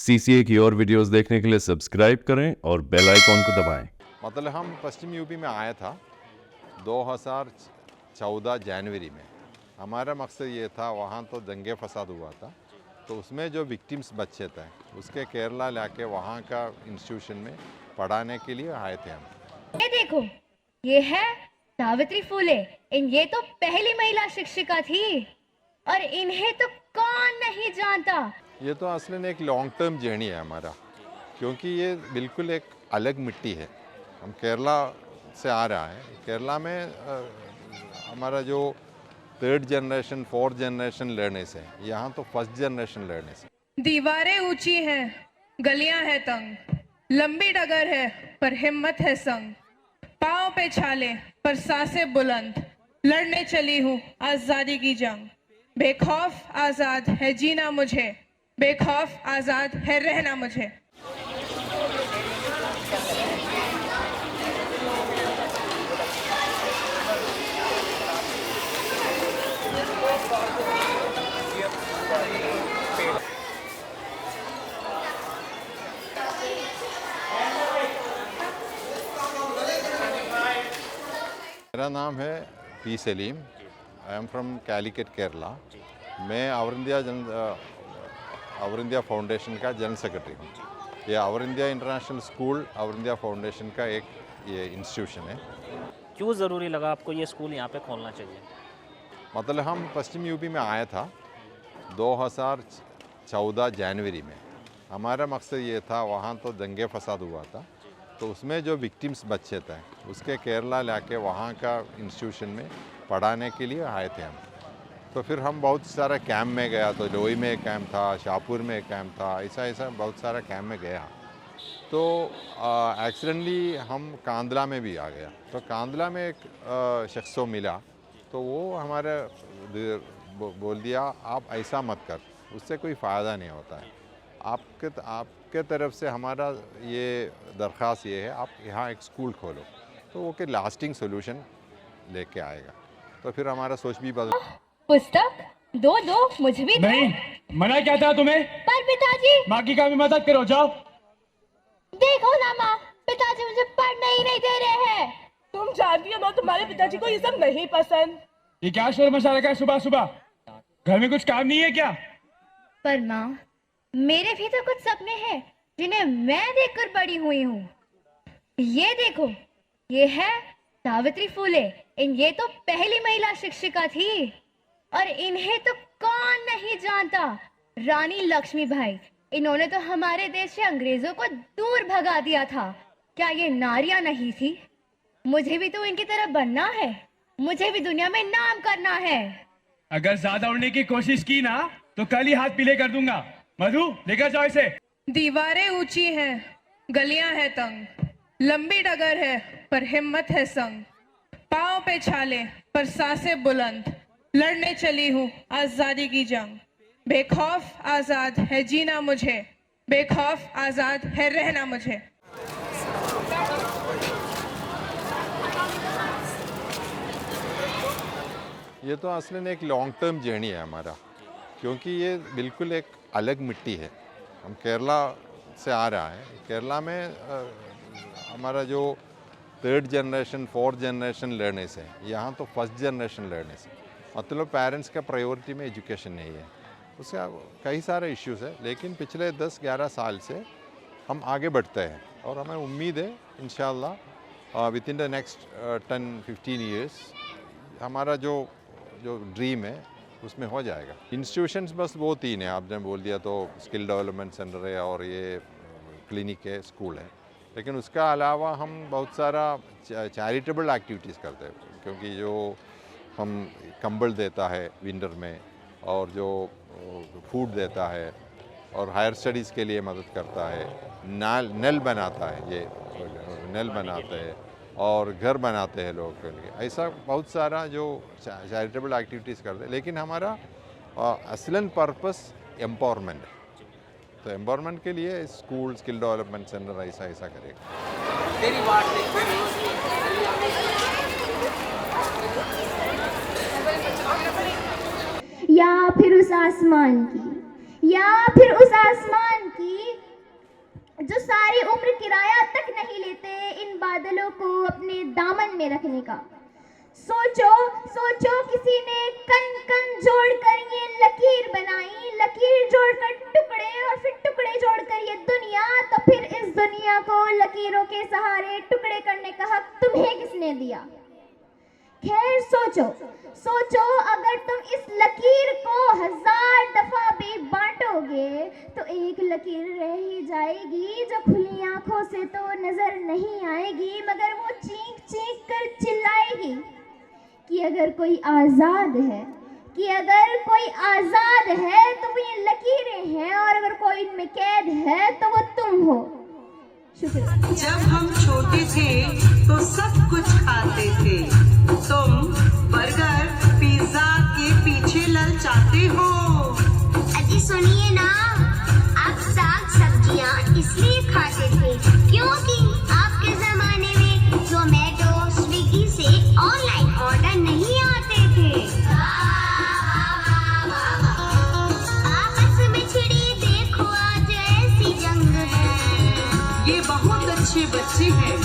CCA की और videos देखने के लिए सब्सक्राइब करें और बेल आइकॉन को दबाएं। मतलब हम पश्चिम यूपी में आया था 2014 जनवरी में। हमारा मकसद ये था, वहाँ तो दंगे फसाद हुआ था, तो उसमें जो विक्टिम्स बच्चे थे उसके केरला लाके वहाँ का इंस्टीट्यूशन में पढ़ाने के लिए आए थे हम। ये देखो, ये है सावित्री फुले। ये तो पहली महिला शिक्षिका थी और इन्हें तो कौन नहीं जानता। ये तो असल में एक लॉन्ग टर्म जर्नी है हमारा, क्योंकि ये बिल्कुल एक अलग मिट्टी है। हम केरला से आ रहा है। केरला में हमारा जो third generation fourth generation learners है, यहाँ तो फर्स्ट जनरेशन लर्नर्स है। दीवारें ऊंची हैं, गलियां हैं तंग, लंबी डगर है पर हिम्मत है संग, पाँव पे छाले पर सांसें बुलंद, लड़ने चली हूँ आजादी की जंग। बेखौफ आजाद है जीना मुझे, बेखौफ आजाद है रहना मुझे। मेरा नाम है P Salim. I am from Calicut Kerala. मैं आवर इंडिया फाउंडेशन का जनरल सेक्रेटरी हूँ। ये our India international school our India foundation का एक ये इंस्टीट्यूशन है। क्यों ज़रूरी लगा आपको ये स्कूल यहाँ पे खोलना चाहिए? मतलब हम पश्चिम यूपी में आया था 2014 जनवरी में। हमारा मकसद ये था, वहाँ तो दंगे फसाद हुआ था, तो उसमें जो विक्टिम्स बच्चे थे उसके केरला लाके वहाँ का इंस्टीट्यूशन में पढ़ाने के लिए आए थे हम। तो फिर हम बहुत सारा कैंप में गया, तो लोई में एक कैंप था, शाहपुर में एक कैंप था, ऐसा बहुत सारा कैंप में गया। तो एक्सीडेंटली हम कांदला में भी आ गया। तो कांदला में एक शख्स को मिला, तो वो हमारे बोल दिया, आप ऐसा मत कर, उससे कोई फ़ायदा नहीं होता है। आपके तरफ से हमारा ये दरख्वास्त ये है, आप यहाँ एक स्कूल खोलो, तो वो के लास्टिंग सोल्यूशन लेके आएगा। तो फिर हमारा सोच भी बदल। पुस्तक दो मुझे भी दो। नहीं, मना क्या था तुम्हें? पर पिताजी, माँ की काम मदद करो, जाओ। देखो ना माँ, पिताजी मुझे पढ़ने ही नहीं दे रहे हैं। तुम जानती हो ना, तुम्हारे पिताजी को ये सब नहीं पसंद। ये क्या शोर मचा रखा है सुबह सुबह? घर में कुछ काम नहीं है क्या? पर माँ, मेरे भी तो कुछ सपने हैं जिन्हें मैं देखकर बड़ी हुई हूँ। ये देखो, ये है सावित्री फुले। ये तो पहली महिला शिक्षिका थी और इन्हें तो कौन नहीं जानता। रानी लक्ष्मीबाई, इन्होंने तो हमारे देश से अंग्रेजों को दूर भगा दिया था। क्या ये नारियां नहीं थी? मुझे भी तो इनकी तरह बनना है, मुझे भी दुनिया में नाम करना है। अगर ज्यादा उड़ने की कोशिश की ना, तो कल ही हाथ पीले कर दूंगा। मधु, लेकर जाओ इसे। दीवारें ऊंची हैं, गलियां हैं तंग, लंबी डगर है पर हिम्मत है संग, पाँव पे छाले पर सांसें बुलंद, लड़ने चली हूँ आजादी की जंग। बेखौफ आजाद है जीना मुझे, बेखौफ आजाद है रहना मुझे। ये तो असल में एक लॉन्ग टर्म जर्नी है हमारा, क्योंकि ये बिल्कुल एक अलग मिट्टी है। हम केरला से आ रहा है। केरला में हमारा जो third generation fourth generation learners है, यहाँ तो फर्स्ट जनरेशन लर्नर्स है। मतलब पेरेंट्स का प्रायोरिटी में एजुकेशन नहीं है। उसका कई सारे इश्यूज़ है, लेकिन पिछले 10-11 साल से हम आगे बढ़ते हैं और हमें उम्मीद है इंशाल्लाह with in the next 10-15 years हमारा जो ड्रीम है उसमें हो जाएगा। इंस्टीट्यूशंस बस वो 3 है, आपने बोल दिया। तो स्किल डेवलपमेंट सेंटर है और ये क्लिनिक है, स्कूल है। लेकिन उसका अलावा हम बहुत सारा चैरिटेबल एक्टिविटीज़ करते हैं, क्योंकि जो हम कंबल देता है विंटर में, और जो फूड देता है, और हायर स्टडीज़ के लिए मदद करता है। नल बनाता है, ये नल बनाते हैं और घर बनाते हैं लोगों के लिए। ऐसा बहुत सारा जो चैरिटेबल एक्टिविटीज़ करते हैं। लेकिन हमारा असलन पर्पस एम्पावरमेंट है। तो एम्पावरमेंट के लिए स्कूल स्किल डेवलपमेंट सेंटर ऐसा करेगा। या फिर उस आसमान की सारी उम्र किराया तक नहीं लेते इन बादलों को अपने दामन में रखने का। सोचो सोचो, किसी ने कन कन जोड़कर ये लकीर बनाई, लकीर जोड़कर टुकड़े और फिर टुकड़े जोड़कर ये दुनिया, तो फिर इस दुनिया को लकीरों के सहारे टुकड़े करने का हक तुम्हें किसने दिया? खैर सोचो सोचो, अगर तुम इस लकीर को 1000 दफा भी बांटोगे तो एक लकीर रह ही जाएगी जो खुली आंखों से तो नजर नहीं आएगी, मगर वो चीख चीख कर चिल्लाएगी कि अगर कोई आजाद है, कि अगर कोई आजाद है तो वो ये लकीरें हैं, और अगर कोई इनमें कैद है तो वो तुम हो। शुक्रिया। जब हम छोटे थे तो सब कुछ खाते थे, तुम बर्गर पिज्जा के पीछे ललचाते हो। अजी सुनिए ना, आप साग सब्जियां इसलिए खाते थे क्योंकि आपके जमाने में जोमेटो स्विगी से ऑनलाइन ऑर्डर नहीं आते थे। आपस में छिड़ी देखो आज ऐसी जंग है। ये बहुत अच्छे बच्चे हैं,